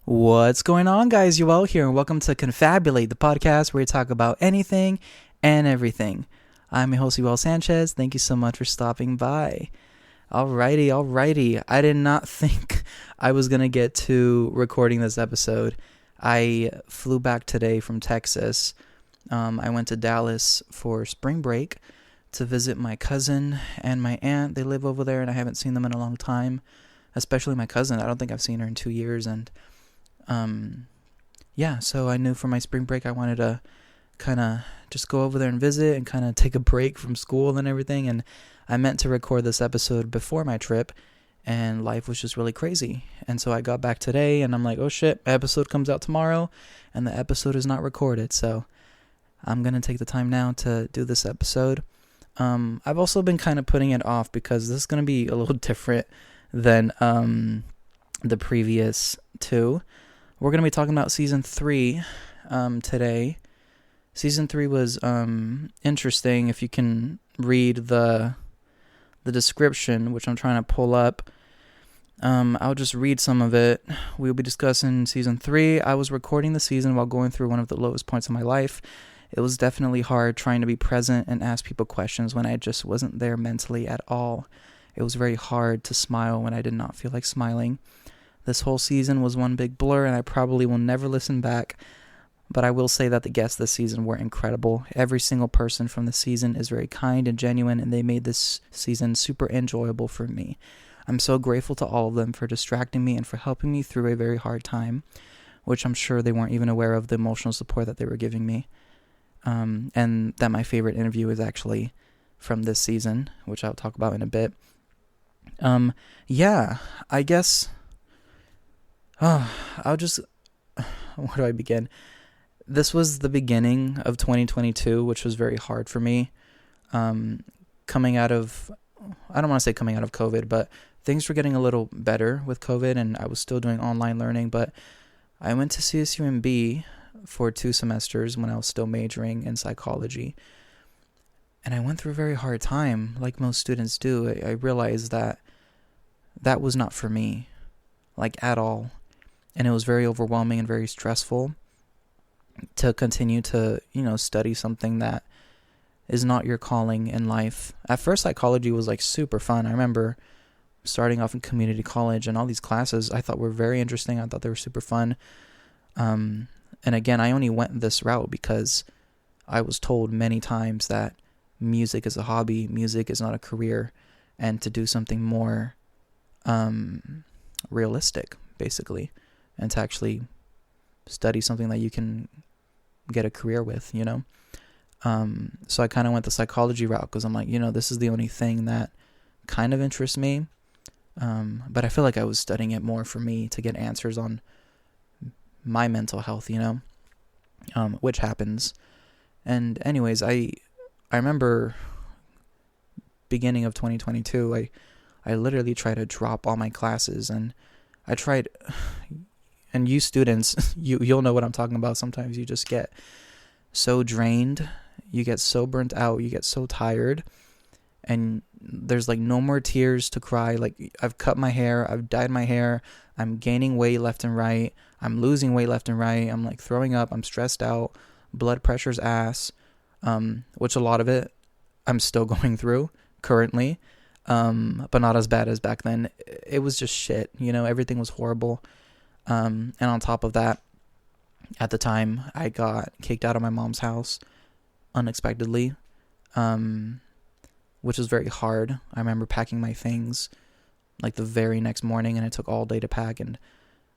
What's going on, guys? You all here, and welcome to Confabulate, the podcast where we talk about anything and everything. I'm your host, Sanchez. Thank you so much for stopping by. Alrighty. I did not think I was going to get to recording this episode. I flew back today from Texas. I went to Dallas for spring break to visit my cousin and my aunt. They live over there, and I haven't seen them in a long time, especially my cousin. I don't think I've seen her in 2 years, and so I knew for my spring break I wanted to kind of just go over there and visit and kind of take a break from school and everything, and I meant to record this episode before my trip, and life was just really crazy. And so I got back today and I'm like, oh shit, episode comes out tomorrow and the episode is not recorded, so I'm gonna take the time now to do this episode. I've also been kind of putting it off because this is gonna be a little different than the previous two. We're going to be talking about Season 3 today. Season 3 was interesting. If you can read the description, which I'm trying to pull up, I'll just read some of it. We'll be discussing Season 3. I was recording the season while going through one of the lowest points of my life. It was definitely hard trying to be present and ask people questions when I just wasn't there mentally at all. It was very hard to smile when I did not feel like smiling. This whole season was one big blur, and I probably will never listen back, but I will say that the guests this season were incredible. Every single person from the season is very kind and genuine, and they made this season super enjoyable for me. I'm so grateful to all of them for distracting me and for helping me through a very hard time, which I'm sure they weren't even aware of the emotional support that they were giving me. And that my favorite interview is actually from this season, which I'll talk about in a bit. I guess... where do I begin? This was the beginning of 2022, which was very hard for me. Coming out of, I don't want to say coming out of COVID, but things were getting a little better with COVID, and I was still doing online learning, but I went to CSUMB for 2 semesters when I was still majoring in psychology. And I went through a very hard time, like most students do. I realized that was not for me, like at all. And it was very overwhelming and very stressful to continue to, study something that is not your calling in life. At first, psychology was like super fun. I remember starting off in community college, and all these classes I thought were very interesting. I thought they were super fun. And again, I only went this route because I was told many times that music is a hobby, music is not a career, and to do something more realistic, basically, and to actually study something that you can get a career with, So I kind of went the psychology route because I'm like, this is the only thing that kind of interests me. But I feel like I was studying it more for me to get answers on my mental health, which happens. And anyways, I remember beginning of 2022, I literally tried to drop all my classes, and I tried... And you students, you'll know what I'm talking about. Sometimes you just get so drained, you get so burnt out, you get so tired, and there's like no more tears to cry. Like, I've cut my hair, I've dyed my hair, I'm gaining weight left and right, I'm losing weight left and right, I'm like throwing up, I'm stressed out, blood pressure's ass, which a lot of it I'm still going through currently, but not as bad as back then. It was just shit, everything was horrible. And on top of that, at the time, I got kicked out of my mom's house unexpectedly, which was very hard. I remember packing my things like the very next morning, and it took all day to pack, and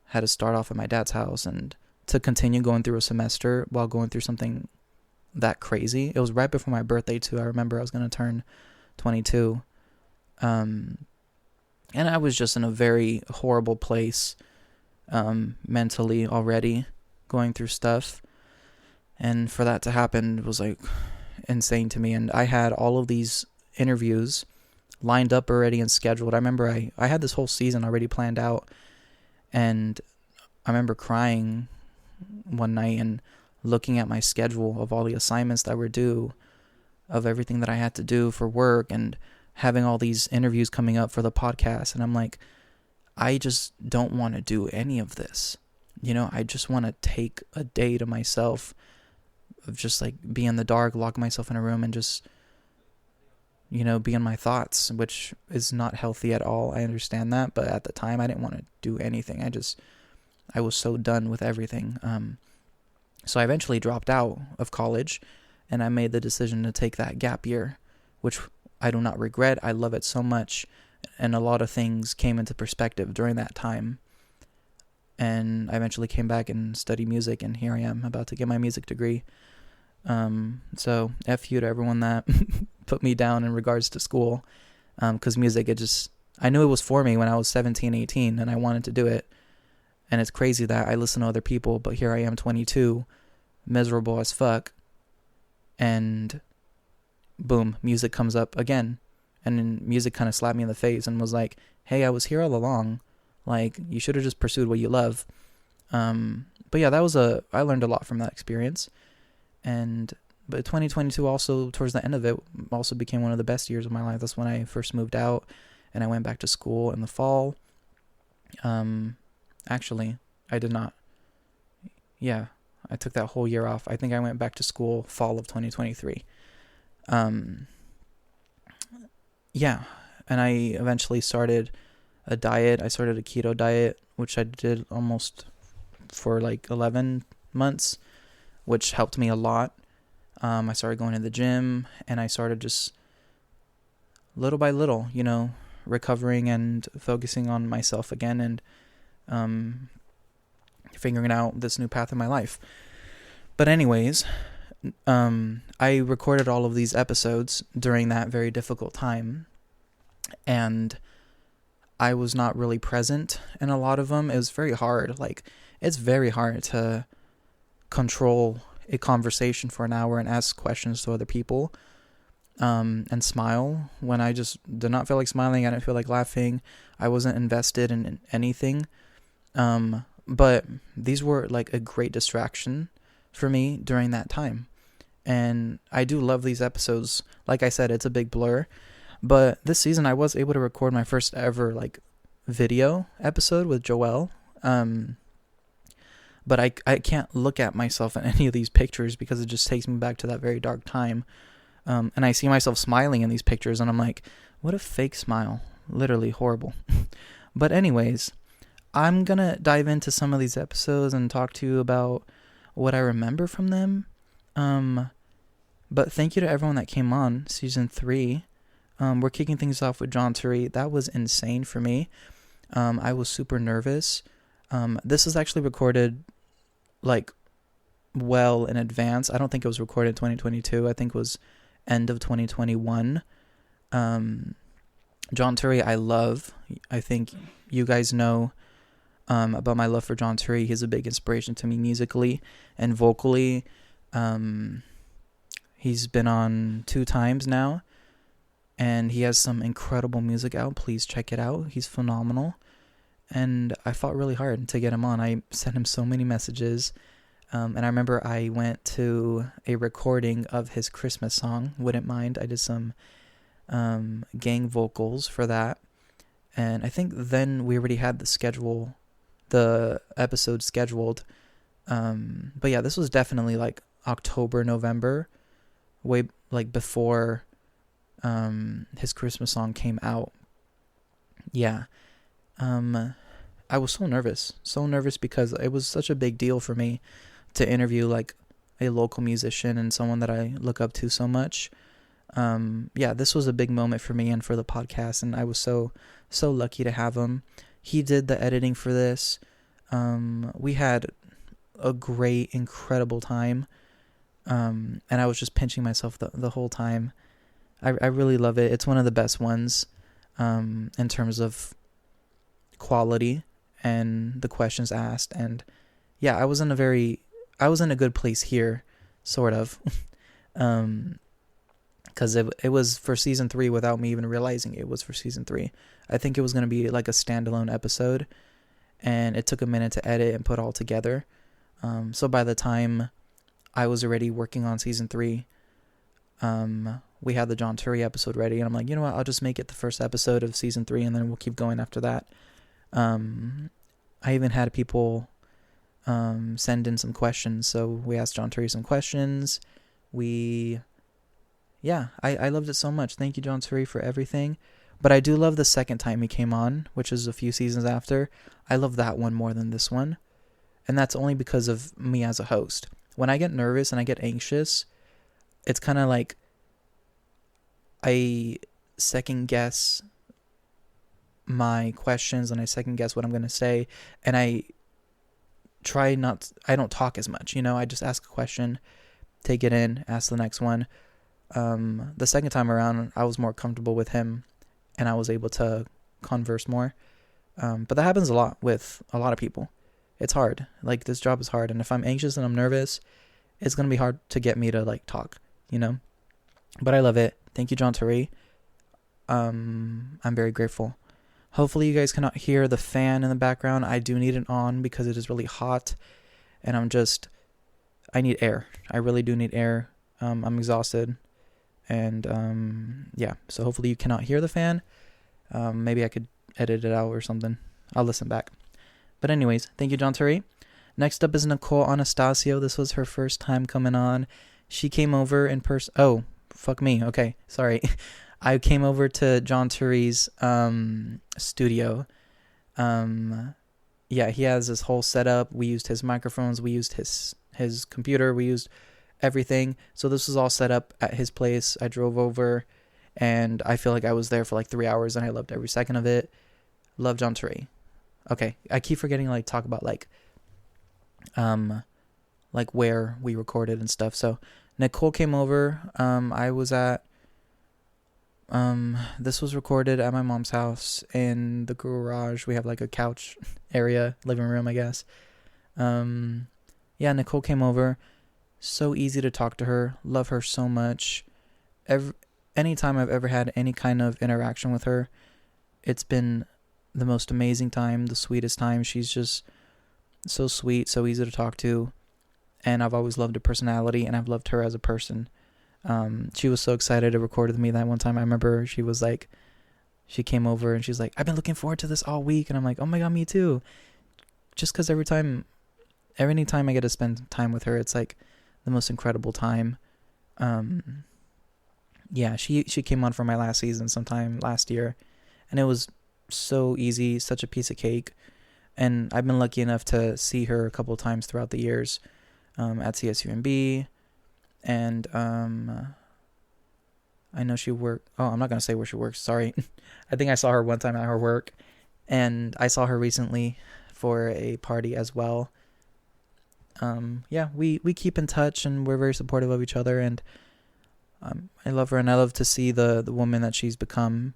had to start off at my dad's house and to continue going through a semester while going through something that crazy. It was right before my birthday too. I remember I was going to turn 22. And I was just in a very horrible place. Mentally already going through stuff, and for that to happen was like insane to me. And I had all of these interviews lined up already and scheduled. I remember I had this whole season already planned out, and I remember crying one night and looking at my schedule of all the assignments that were due, of everything that I had to do for work, and having all these interviews coming up for the podcast, and I'm like, I just don't want to do any of this. I just want to take a day to myself of just like be in the dark, lock myself in a room and just, be in my thoughts, which is not healthy at all. I understand that. But at the time I didn't want to do anything. I was so done with everything. So I eventually dropped out of college and I made the decision to take that gap year, which I do not regret. I love it so much. And a lot of things came into perspective during that time. And I eventually came back and studied music, and here I am about to get my music degree. So F you to everyone that put me down in regards to school. 'Cause music, I knew it was for me when I was 17, 18, and I wanted to do it. And it's crazy that I listen to other people, but here I am 22, miserable as fuck. And boom, music comes up again. And then music kind of slapped me in the face and was like, hey, I was here all along. Like, you should have just pursued what you love. But yeah, I learned a lot from that experience. But 2022 also, towards the end of it, also became one of the best years of my life. That's when I first moved out and I went back to school in the fall. Actually, I did not. Yeah, I took that whole year off. I think I went back to school fall of 2023. Yeah, and I eventually started a diet. I started a keto diet, which I did almost for like 11 months, which helped me a lot. I started going to the gym, and I started just little by little, recovering and focusing on myself again, and figuring out this new path in my life. But anyways, I recorded all of these episodes during that very difficult time, and I was not really present in a lot of them. It was very hard. Like, it's very hard to control a conversation for an hour and ask questions to other people, and smile when I just did not feel like smiling. I didn't feel like laughing. I wasn't invested in anything. But these were like a great distraction for me during that time. And I do love these episodes. Like I said, it's a big blur. But this season I was able to record my first ever like video episode with Joelle. But I can't look at myself in any of these pictures because it just takes me back to that very dark time. And I see myself smiling in these pictures and I'm like, what a fake smile. Literally horrible. But anyways, I'm going to dive into some of these episodes and talk to you about what I remember from them. But thank you to everyone that came on season 3. We're kicking things off with John Turi. That was insane for me. I was super nervous. This was actually recorded like well in advance. I don't think it was recorded in 2022. I think it was end of 2021. John Turi, I love. I think you guys know about my love for John Turi. He's a big inspiration to me musically and vocally. He's been on 2 times now, and he has some incredible music out. Please check it out. He's phenomenal. And I fought really hard to get him on. I sent him so many messages. And I remember I went to a recording of his Christmas song, Wouldn't Mind. I did some gang vocals for that. And I think then we already had the episode scheduled. But yeah, this was definitely like October, November, way like before his Christmas song came out. Yeah. I was so nervous because it was such a big deal for me to interview like a local musician and someone that I look up to so much. Yeah, this was a big moment for me and for the podcast, and I was so lucky to have him. He did the editing for this. We had a great, incredible time. And I was just pinching myself the whole time. I really love it. It's one of the best ones, in terms of quality and the questions asked. And yeah, I was in a good place here, sort of. 'Cause it was for season 3 without me even realizing it was for season 3. I think it was going to be like a standalone episode, and it took a minute to edit and put all together. So by the time I was already working on season 3, we had the John Turi episode ready, and I'm like, you know what, I'll just make it the first episode of season 3, and then we'll keep going after that. I even had people send in some questions. So we asked John Terry some questions. I loved it so much. Thank you, John Terry, for everything. But I do love the second time he came on, which is a few seasons after. I love that one more than this one. And that's only because of me as a host. When I get nervous and I get anxious, it's kind of like I second guess my questions and I second guess what I'm going to say. And I don't talk as much, I just ask a question, take it in, ask the next one. The second time around, I was more comfortable with him and I was able to converse more. But that happens a lot with a lot of people. It's hard. Like, this job is hard. And if I'm anxious and I'm nervous, it's going to be hard to get me to, like, talk, But I love it. Thank you, John Terry. I'm very grateful. Hopefully you guys cannot hear the fan in the background. I do need it on because it is really hot. And I need air. I really do need air. I'm exhausted. And, so hopefully you cannot hear the fan. Maybe I could edit it out or something. I'll listen back. But anyways, thank you, John Terry. Next up is Nicole Anastasio. This was her first time coming on. She came over in person. Oh, fuck me. Okay, sorry. I came over to John Terry's studio. He has this whole setup. We used his microphones. We used his computer. We used everything. So this was all set up at his place. I drove over, and I feel like I was there for like 3 hours, and I loved every second of it. Love John Terry. Okay, I keep forgetting to talk about where we recorded and stuff. So Nicole came over. I was at this was recorded at my mom's house in the garage. We have like a couch area, living room, I guess. Nicole came over. So easy to talk to her. Love her so much. Anytime I've ever had any kind of interaction with her, it's been the most amazing time, the sweetest time. She's just so sweet, so easy to talk to, and I've always loved her personality, and I've loved her as a person. She was so excited to record with me that one time. I remember she came over and she's like, I've been looking forward to this all week, and I'm like, oh my god, me too. Just because every time I get to spend time with her, it's like the most incredible time. She came on for my last season sometime last year, and it was so easy, such a piece of cake. And I've been lucky enough to see her a couple of times throughout the years, at CSUMB, and I know she worked. Oh, I'm not gonna say where she works. Sorry. I think I saw her one time at her work, and I saw her recently for a party as well. We keep in touch, and we're very supportive of each other, and I love her, and I love to see the woman that she's become.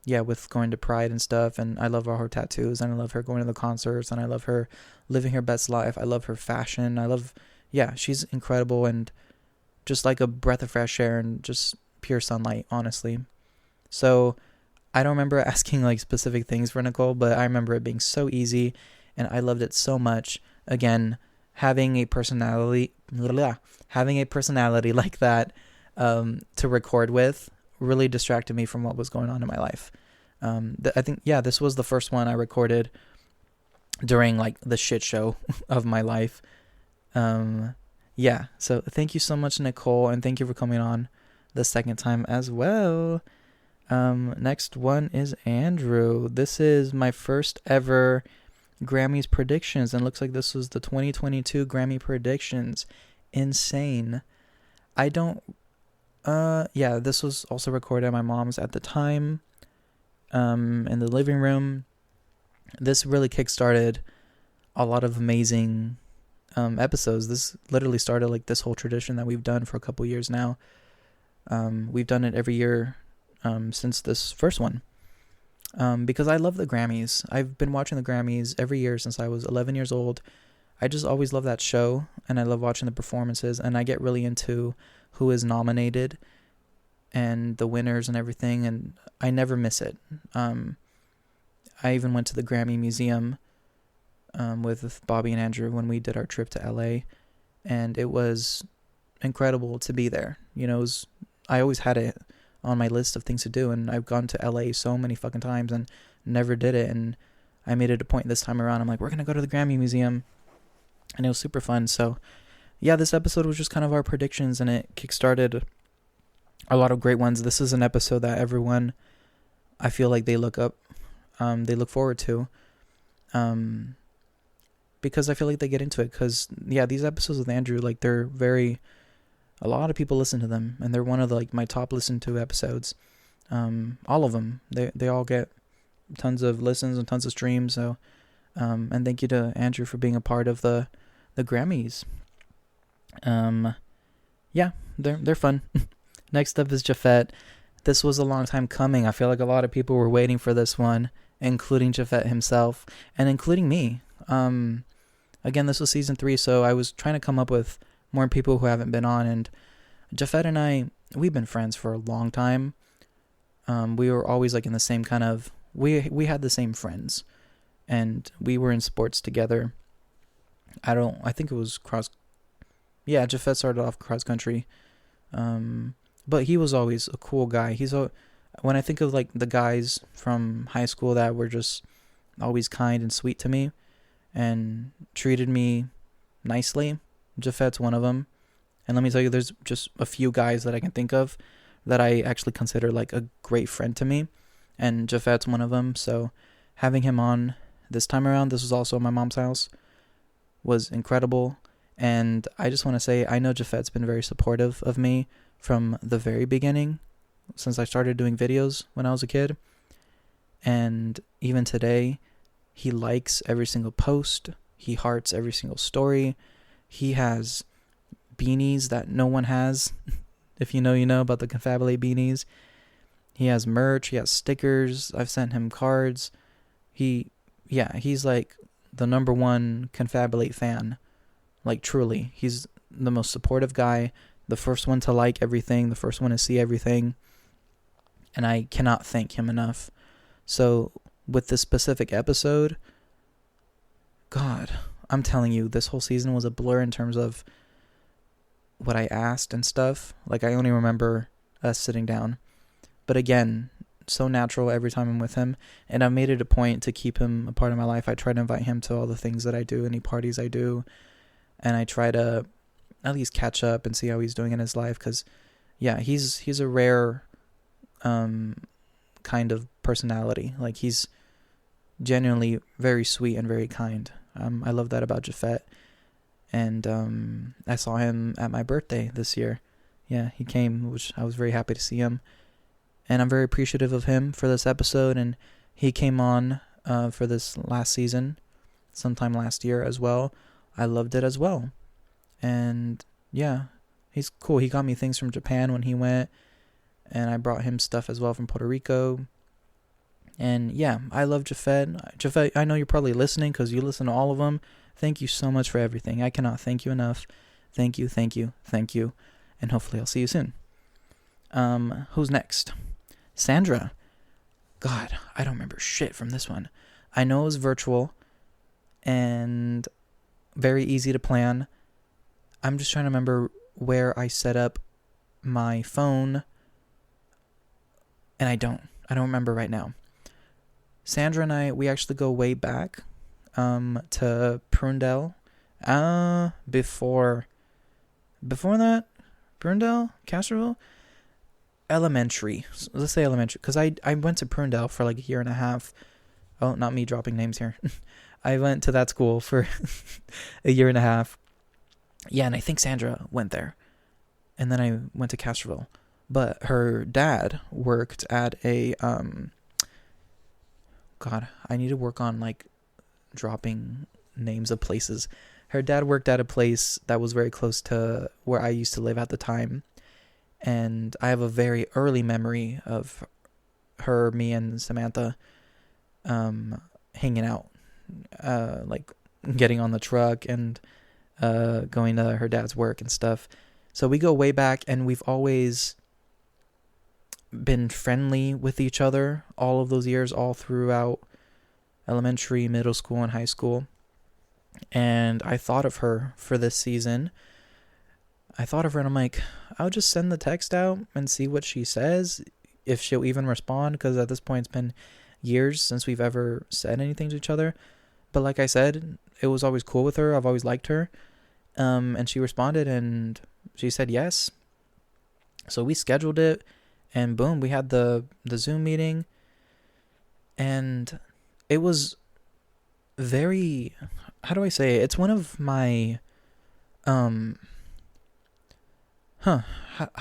With going to Pride and stuff, and I love all her tattoos, and I love her going to the concerts, and I love her living her best life. I love her fashion. She's incredible, and just like a breath of fresh air, and just pure sunlight, honestly. So I don't remember asking specific things for Nicole, but I remember it being so easy, and I loved it so much. Again, having a personality like that to record with really distracted me from what was going on in my life. I think this was the first one I recorded during the shit show of my life. So thank you so much, Nicole, and thank you for coming on the second time as well. Next one is Andrew. This is my first ever Grammys predictions, and it looks like this was the 2022 Grammy predictions. Insane. This was also recorded at my mom's at the time, in the living room. This really kickstarted a lot of amazing episodes. This literally started this whole tradition that we've done for a couple years now. We've done it every year since this first one, because I love the Grammys. I've been watching the Grammys every year since I was 11 years old. I just always love that show, and I love watching the performances, and I get really into who is nominated and the winners and everything, and I never miss it. I even went to the Grammy Museum with Bobby and Andrew when we did our trip to LA, and it was incredible to be there. I always had it on my list of things to do, and I've gone to LA so many fucking times and never did it, and I made it a point this time around. I'm like, we're going to go to the Grammy Museum. And it was super fun. So, yeah, this episode was just kind of our predictions, and it kickstarted a lot of great ones. This is an episode that everyone, I feel like they look forward to. Because I feel like they get into it. Because, yeah, these episodes with Andrew, like, a lot of people listen to them, and they're one of the, like, my top listened to episodes. All of them. They all get tons of listens and tons of streams. So, and thank you to Andrew for being a part of the Grammys. Yeah, they're fun. Next up is Jafet. This was a long time coming. I feel like a lot of people were waiting for this one, including Jafet himself, and including me. Again, this was season 3, so I was trying to come up with more people who haven't been on, and Jafet and I, we've been friends for a long time. We were always like in the same kind of, we had the same friends, and we were in sports together. I think it was Jafet started off cross country. But he was always a cool guy. When I think of like the guys from high school that were just always kind and sweet to me and treated me nicely, Jafet's one of them. And let me tell you, there's just a few guys that I can think of that I actually consider like a great friend to me, and Jafet's one of them. So having him on this time around, this was also at my mom's house, was incredible. And I just want to say, I know Jafet's been very supportive of me from the very beginning, since I started doing videos when I was a kid. And even today, he likes every single post. He hearts every single story. He has beanies that no one has. If you know, you know about the Confabulate beanies. He has merch. He has stickers. I've sent him cards. He's like the number one Confabulate fan. Like, truly. He's the most supportive guy. The first one to like everything. The first one to see everything. And I cannot thank him enough. So, with this specific episode, God, I'm telling you, this whole season was a blur in terms of what I asked and stuff. Like, I only remember us sitting down. But again, so natural every time I'm with him. And I made it a point to keep him a part of my life. I try to invite him to all the things that I do, any parties I do. And I try to at least catch up and see how he's doing in his life. Because, yeah, he's a rare kind of personality. Like, he's genuinely very sweet and very kind. I love that about Jafet. And I saw him at my birthday this year. Yeah, he came, which I was very happy to see him. And I'm very appreciative of him for this episode. And he came on for this last season, sometime last year as well. I loved it as well. And yeah, he's cool. He got me things from Japan when he went. And I brought him stuff as well from Puerto Rico. And yeah, I love Jafet. Jafet, I know you're probably listening because you listen to all of them. Thank you so much for everything. I cannot thank you enough. Thank you, thank you, thank you. And hopefully I'll see you soon. Who's next? Sandra. God, I don't remember shit from this one. I know it was virtual and very easy to plan. I'm just trying to remember where I set up my phone. And I don't remember right now. Sandra and I, we actually go way back to Prundell. Before that, Prundell, Castroville, elementary. Let's say elementary, because I went to Prundell for like a year and a half. Oh, not me dropping names here. I went to that school for a year and a half. Yeah, and I think Sandra went there. And then I went to Castroville. But her dad worked at a, God, I need to work on, like, dropping names of places. Her dad worked at a place that was very close to where I used to live at the time. And I have a very early memory of her, me, and Samantha hanging out. Like, getting on the truck and going to her dad's work and stuff. So we go way back, and we've always been friendly with each other all of those years, all throughout elementary, middle school, and high school. And I thought of her for this season. I thought of her, and I'm like, I'll just send the text out and see what she says, if she'll even respond, because at this point it's been years since we've ever said anything to each other. But like I said, it was always cool with her. I've always liked her. And she responded and she said yes. So we scheduled it, and boom, we had the Zoom meeting. And it was very, how do I say it? It's one of my, how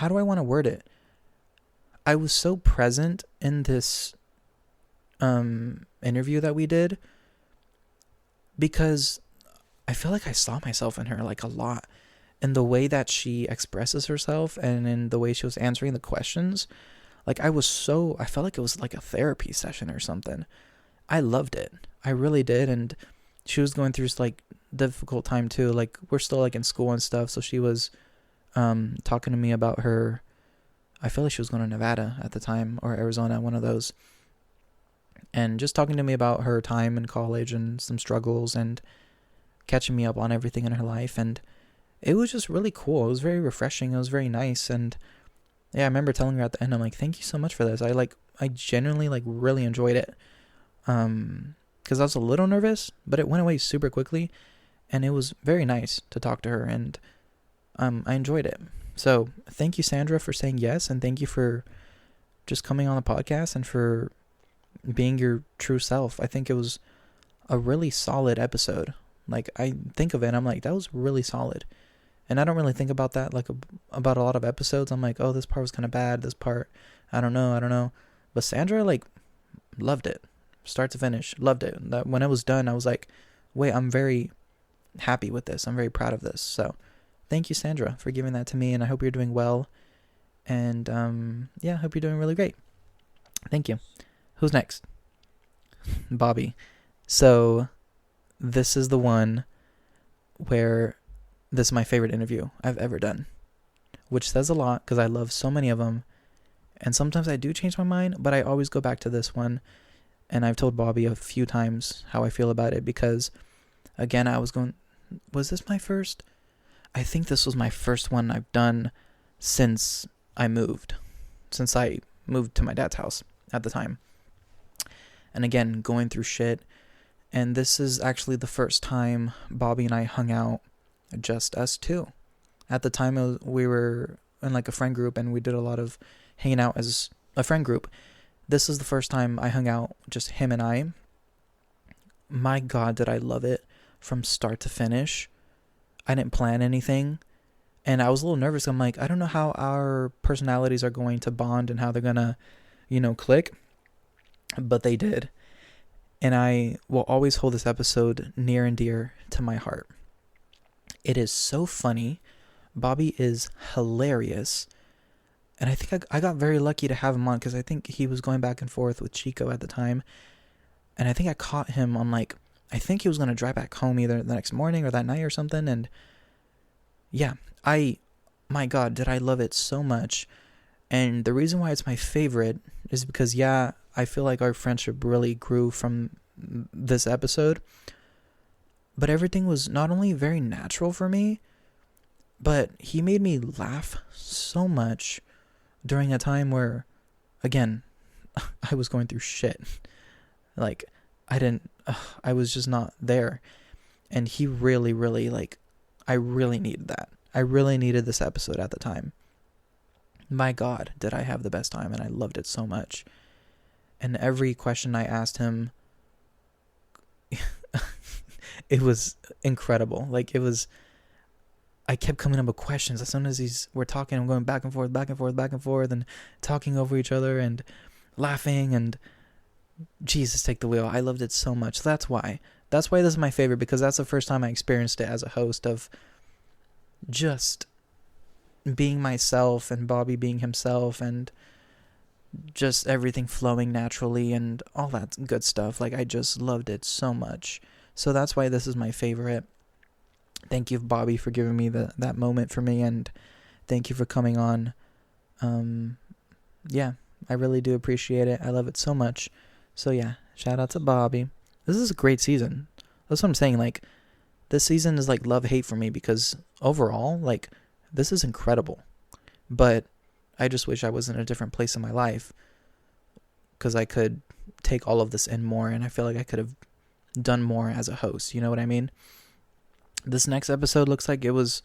do I want to word it? I was so present in this interview that we did because I feel like I saw myself in her like a lot, in the way that she expresses herself and in the way she was answering the questions. Like I felt like it was like a therapy session or something. I loved it. I really did. And she was going through like difficult time too. Like we're still like in school and stuff. So she was talking to me about her. I feel like she was going to Nevada at the time, or Arizona, one of those. And just talking to me about her time in college and some struggles and catching me up on everything in her life. And it was just really cool. It was very refreshing. It was very nice. And yeah, I remember telling her at the end, I'm like, thank you so much for this. I genuinely like really enjoyed it. Because I was a little nervous, but it went away super quickly. And it was very nice to talk to her. And I enjoyed it. So thank you, Sandra, for saying yes. And thank you for just coming on the podcast and for being your true self. I think it was a really solid episode. Like I think of it, I'm like, that was really solid. And I don't really think about that, like about a lot of episodes. I'm like, oh, this part was kind of bad. This part, I don't know. But Sandra, like, loved it. Start to finish, loved it. That when it was done, I was like, wait, I'm very happy with this. I'm very proud of this. So thank you, Sandra, for giving that to me. And I hope you're doing well. And I hope you're doing really great. Thank you. Who's next? Bobby. So this is the one where this is my favorite interview I've ever done, which says a lot because I love so many of them. And sometimes I do change my mind, but I always go back to this one. And I've told Bobby a few times how I feel about it because, again, was this my first? I think this was my first one I've done since I moved to my dad's house at the time. And again, going through shit. And this is actually the first time Bobby and I hung out, just us two. At the time, we were in like a friend group and we did a lot of hanging out as a friend group. This is the first time I hung out, just him and I. My God, did I love it from start to finish. I didn't plan anything. And I was a little nervous. I'm like, I don't know how our personalities are going to bond and how they're going to, click. But they did. And I will always hold this episode near and dear to my heart. It is so funny. Bobby is hilarious. And I think I got very lucky to have him on because I think he was going back and forth with Chico at the time. And I think I caught him on I think he was going to drive back home either the next morning or that night or something. And yeah, my God, did I love it so much. And the reason why it's my favorite is because, I feel like our friendship really grew from this episode. But everything was not only very natural for me, but he made me laugh so much during a time where, again, I was going through shit. I was just not there. And he really, really, I really needed that. I really needed this episode at the time. My God, did I have the best time, and I loved it so much. And every question I asked him, it was incredible. I kept coming up with questions. As soon as we're talking, I'm going back and forth, and talking over each other and laughing and Jesus, take the wheel. I loved it so much. That's why this is my favorite, because that's the first time I experienced it as a host, of just being myself and Bobby being himself and just everything flowing naturally and all that good stuff. I just loved it so much. So that's why this is my favorite. Thank you, Bobby, for giving me that moment for me, and thank you for coming on. I really do appreciate it. I love it so much. So yeah, shout out to Bobby. This is a great season. That's what I'm saying. This season is love-hate for me, because overall, this is incredible. But I just wish I was in a different place in my life because I could take all of this in more, and I feel like I could have done more as a host. You know what I mean? This next episode looks like it was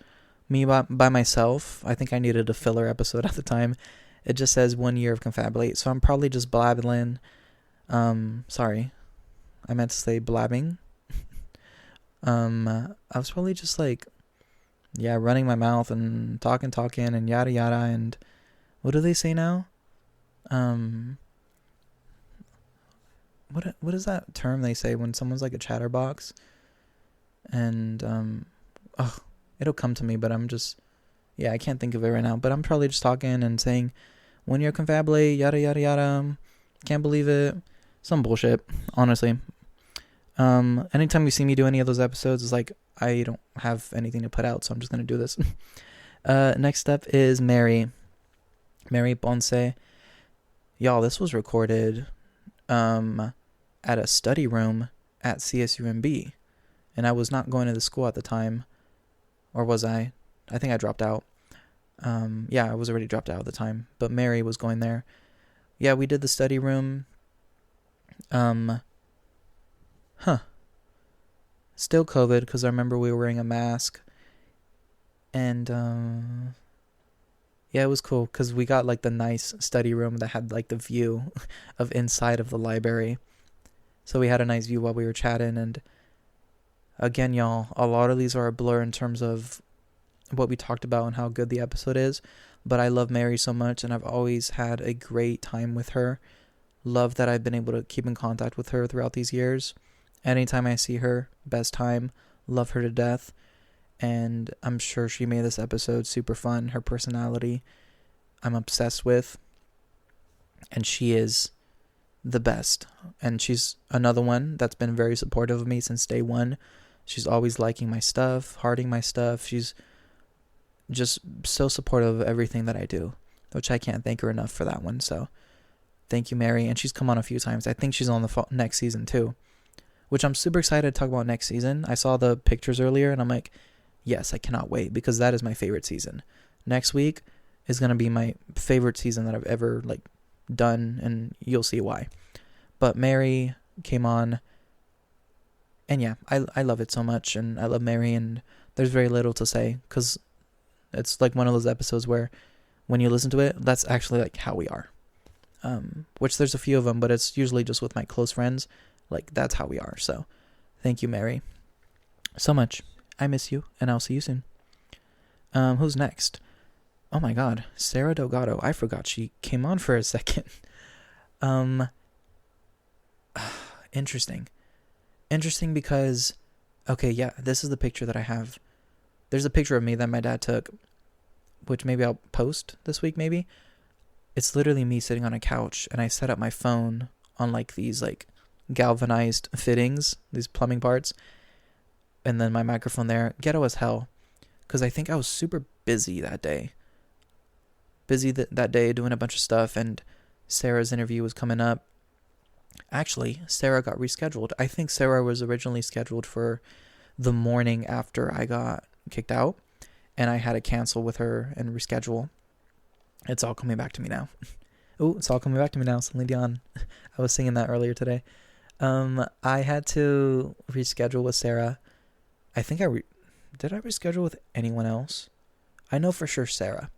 me by myself. I think I needed a filler episode at the time. It just says 1 year of Confabulate, so I'm probably just blabbling. Sorry, I meant to say blabbing. I was probably just like, yeah, running my mouth and talking and yada yada. And what do they say now? What is that term they say when someone's like a chatterbox? And it'll come to me, but I can't think of it right now. But I'm probably just talking and saying, 1 year Confabulate, yada yada yada. Can't believe it. Some bullshit, honestly. Anytime you see me do any of those episodes, it's like I don't have anything to put out, so I'm just gonna do this. Next up is Mary Ponce. Y'all, this was recorded at a study room at CSUMB, and I was not going to the school at the time, or was I? I think I dropped out. I was already dropped out at the time, but Mary was going there. Yeah, we did the study room. Still COVID, because I remember we were wearing a mask. And, it was cool, because we got, like, the nice study room that had, like, the view of inside of the library. So we had a nice view while we were chatting, and again, y'all, a lot of these are a blur in terms of what we talked about and how good the episode is, but I love Mary so much, and I've always had a great time with her. Love that I've been able to keep in contact with her throughout these years. Anytime I see her, best time. Love her to death. And I'm sure she made this episode super fun. Her personality, I'm obsessed with. And she is the best. And she's another one that's been very supportive of me since day one. She's always liking my stuff, hearting my stuff. She's just so supportive of everything that I do, which I can't thank her enough for that one. So thank you, Mary. And she's come on a few times. I think she's on the next season too, which I'm super excited to talk about next season. I saw the pictures earlier and I'm like, yes, I cannot wait, because that is my favorite season. Next week is going to be my favorite season that I've ever done, and you'll see why. But Mary came on, and yeah, I love it so much, and I love Mary, and there's very little to say, because it's like one of those episodes where when you listen to it, that's actually like how we are. Which there's a few of them, but it's usually just with my close friends. Like, that's how we are. So thank you, Mary, so much. I miss you, and I'll see you soon. Who's next? Oh my god, Sarah Delgado. I forgot she came on for a second. Interesting because, okay, yeah, this is the picture that I have. There's a picture of me that my dad took, which maybe I'll post this week, maybe. It's literally me sitting on a couch, and I set up my phone on these galvanized fittings, these plumbing parts, and then my microphone there. Ghetto as hell, because I think I was super busy that day. That day doing a bunch of stuff, and Sarah's interview was coming up. Actually, Sarah got rescheduled. I think Sarah was originally scheduled for the morning after I got kicked out, and I had to cancel with her and reschedule. It's all coming back to me now. Oh, it's all coming back to me now. Celine Dion. I was singing that earlier today. I had to reschedule with Sarah. I think did I reschedule with anyone else? I know for sure Sarah.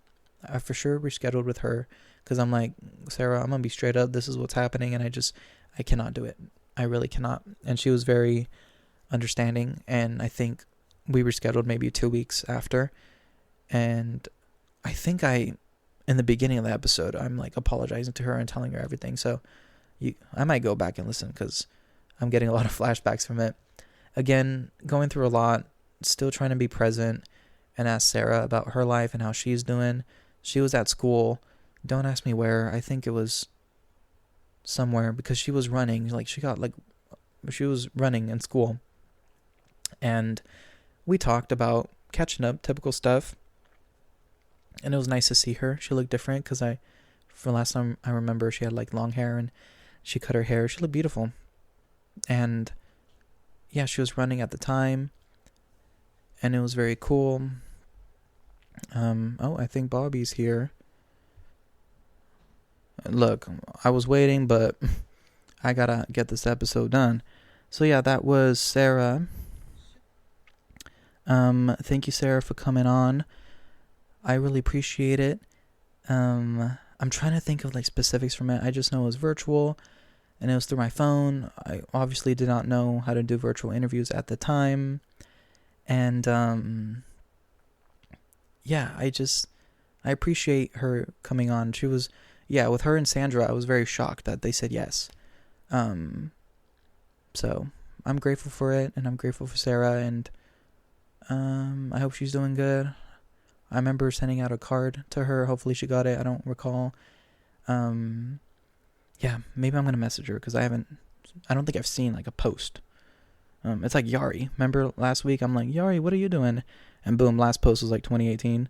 I for sure rescheduled with her, because I'm like, Sarah, I'm going to be straight up. This is what's happening, and I cannot do it. I really cannot. And she was very understanding, and I think we rescheduled maybe 2 weeks after. And I think in the beginning of the episode, I'm apologizing to her and telling her everything. So I might go back and listen, because I'm getting a lot of flashbacks from it. Again, going through a lot, still trying to be present, and ask Sarah about her life and how she's doing. She was at school. Don't ask me where. I think it was somewhere, because she was running. She was running in school. And we talked about catching up, typical stuff. And it was nice to see her. She looked different, because for last time I remember, she had long hair, and she cut her hair. She looked beautiful. And yeah, she was running at the time, and it was very cool. I think Bobby's here. look, I was waiting, but I gotta get this episode done. So yeah, that was Sarah. Thank you, Sarah, for coming on. I really appreciate it. I'm trying to think of like specifics from it. I just know it was virtual and it was through my phone. I obviously did not know how to do virtual interviews at the time. And yeah, I appreciate her coming on. She was, yeah, with her and Sandra, I was very shocked that they said yes. So I'm grateful for it, and I'm grateful for Sarah, and I hope she's doing good. I remember sending out a card to her. Hopefully she got it. I don't recall. Yeah, maybe I'm gonna message her because I don't think I've seen like a post. It's like Yari. Remember last week? I'm like, Yari, what are you doing? And boom, last post was like 2018.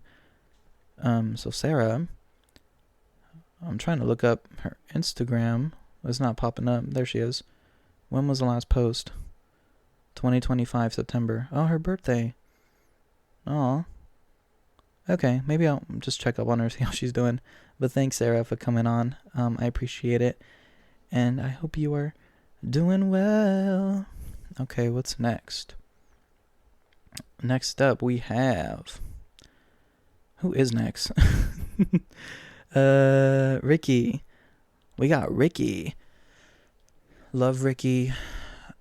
So Sarah, I'm trying to look up her Instagram. It's not popping up. There she is. When was the last post? 2025 September. Oh, her birthday. Oh. Okay, maybe I'll just check up on her, see how she's doing. But thanks, Sarah, for coming on. I appreciate it. And I hope you are doing well. Okay, what's next? Next up, we have... Who is next? Ricky. We got Ricky. Love Ricky.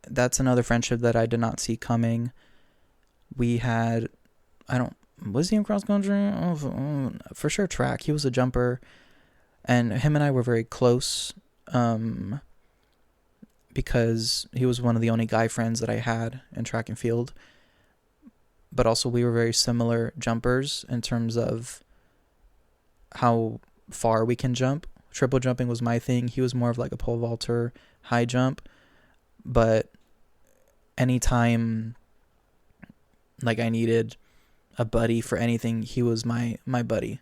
That's another friendship that I did not see coming. We had... Was he in cross country? Oh, for sure track. He was a jumper. And him and I were very close. Because he was one of the only guy friends that I had in track and field. But also we were very similar jumpers in terms of how far we can jump. Triple jumping was my thing. He was more of like a pole vaulter, high jump. But anytime like I needed a buddy for anything, he was my buddy.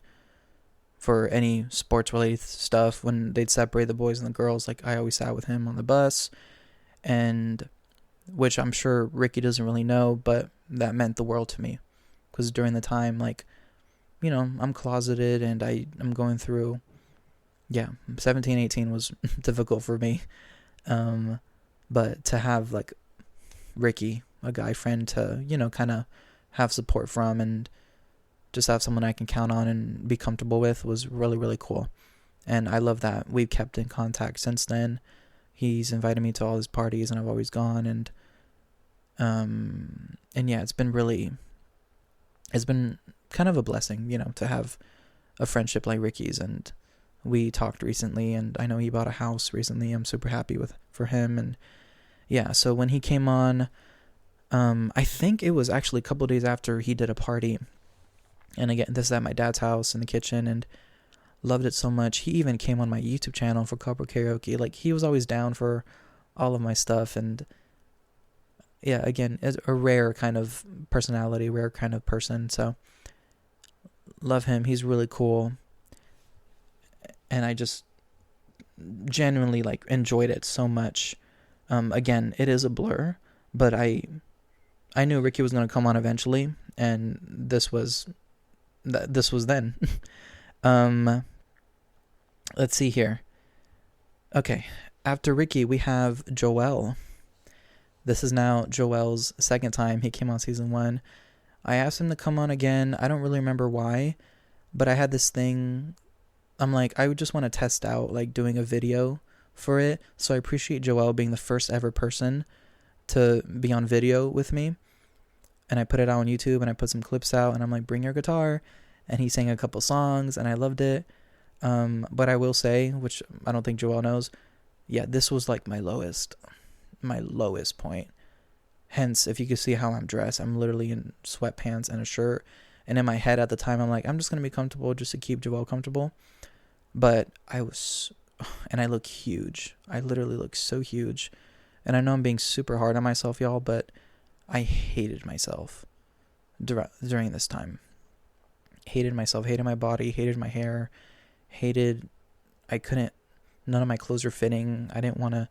For any sports related stuff, when they'd separate the boys and the girls, like I always sat with him on the bus. And which I'm sure Ricky doesn't really know, but that meant the world to me. Because during the time, like, you know, I'm closeted and I'm going through, 17, 18 was difficult for me. But to have, like, Ricky, a guy friend to, you know, kind of have support from and just have someone I can count on and be comfortable with was really, really cool. And I love that we've kept in contact since then. He's invited me to all his parties and I've always gone. And yeah, it's been kind of a blessing, you know, to have a friendship like Ricky's. And we talked recently and I know he bought a house recently. I'm super happy for him. And yeah, so when he came on, I think it was actually a couple of days after he did a party. And again, this is at my dad's house in the kitchen and loved it so much. He even came on my YouTube channel for couple karaoke. Like, he was always down for all of my stuff. And yeah, again, a rare kind of personality, rare kind of person. So love him. He's really cool. And I just genuinely like enjoyed it so much. Again, it is a blur, but I knew Ricky was going to come on eventually. And this was then. Let's see here. Okay. After Ricky, we have Joel. This is now Joel's second time. He came on season 1. I asked him to come on again. I don't really remember why, but I had this thing. I'm like, I would just want to test out like doing a video for it. So I appreciate Joel being the first ever person to be on video with me. And I put it out on YouTube and I put some clips out and I'm like, bring your guitar. And he sang a couple songs and I loved it. But I will say, which I don't think Joel knows, yeah, this was like my lowest point. Hence, if you can see how I'm dressed, I'm literally in sweatpants and a shirt. And in my head at the time, I'm like, I'm just going to be comfortable just to keep Joel comfortable. But I look huge. I literally look so huge. And I know I'm being super hard on myself, y'all, but I hated myself during this time. Hated myself, hated my body, hated my hair, none of my clothes were fitting. I didn't want to,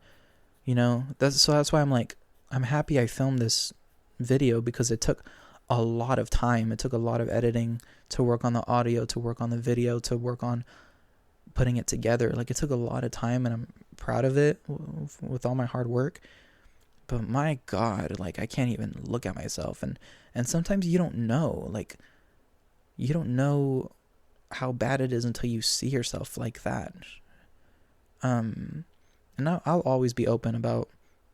you know, that's why I'm like, I'm happy I filmed this video because it took a lot of time. It took a lot of editing to work on the audio, to work on the video, to work on putting it together. Like, it took a lot of time, and I'm proud of it with all my hard work. But my God, like, I can't even look at myself. And sometimes you don't know. Like, you don't know how bad it is until you see yourself like that. And I'll always be open about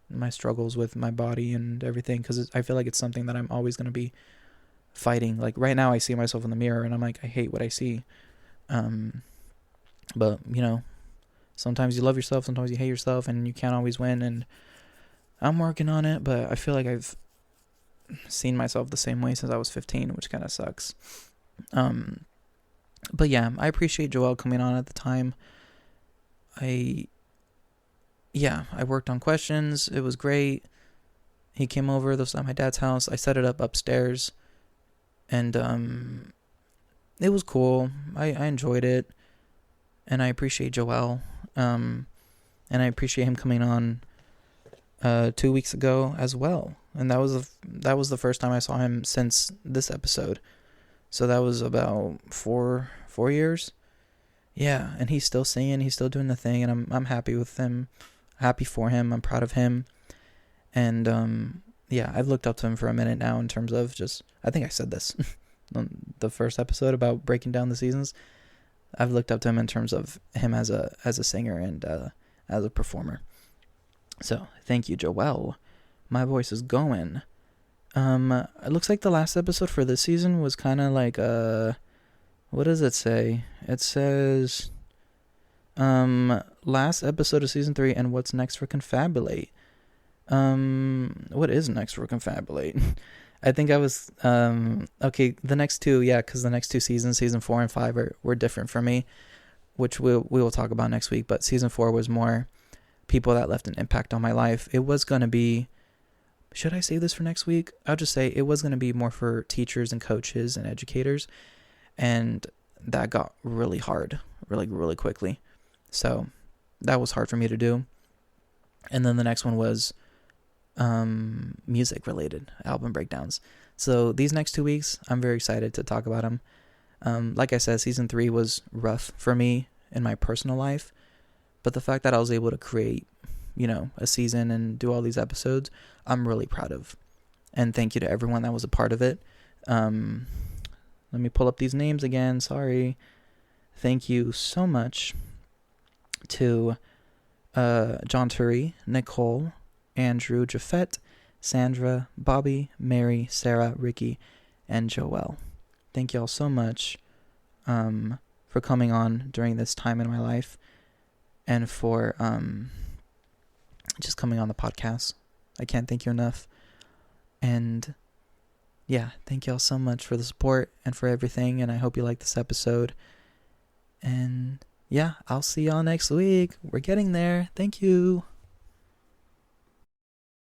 my struggles with my body and everything, because I feel like it's something that I'm always going to be fighting. Like, right now I see myself in the mirror and I'm like, I hate what I see. But, you know, sometimes you love yourself, sometimes you hate yourself, and you can't always win. And I'm working on it, but I feel like I've seen myself the same way since I was 15, which kind of sucks. But yeah, I appreciate Joel coming on at the time. I worked on questions. It was great. He came over. This was at my dad's house. I set it up upstairs, and it was cool. I enjoyed it, and I appreciate Joel. And I appreciate him coming on 2 weeks ago as well. And that was the first time I saw him since this episode. So that was about four years. Yeah, and he's still singing, he's still doing the thing, and I'm happy with him. Happy for him. I'm proud of him. And yeah, I've looked up to him for a minute now in terms of just, I think I said this on the first episode about breaking down the seasons. I've looked up to him in terms of him as a singer and as a performer. So, thank you, Joel. My voice is going. It looks like the last episode for this season was kind of like what does it say? It says last episode of season 3 and what's next for Confabulate. What is next for Confabulate? I think I was okay, the next two, yeah, because the next two seasons, season 4 and 5 were different for me, which we will talk about next week. But season 4 was more people that left an impact on my life. It was going to be, should I save this for next week? I'll just say it was going to be more for teachers and coaches and educators. And that got really hard, really quickly. So that was hard for me to do. And then the next one was music related, album breakdowns. So these next 2 weeks, I'm very excited to talk about them. Like I said, season 3 was rough for me in my personal life. But the fact that I was able to create, a season and do all these episodes, I'm really proud of. And thank you to everyone that was a part of it. Let me pull up these names again. Sorry. Thank you so much to John Turi, Nicole, Andrew, Jafet, Sandra, Bobby, Mary, Sarah, Ricky, and Joelle. Thank you all so much for coming on during this time in my life and for just coming on the podcast. I can't thank you enough. And yeah, thank you all so much for the support and for everything. And I hope you like this episode. And yeah, I'll see y'all next week. We're getting there. Thank you.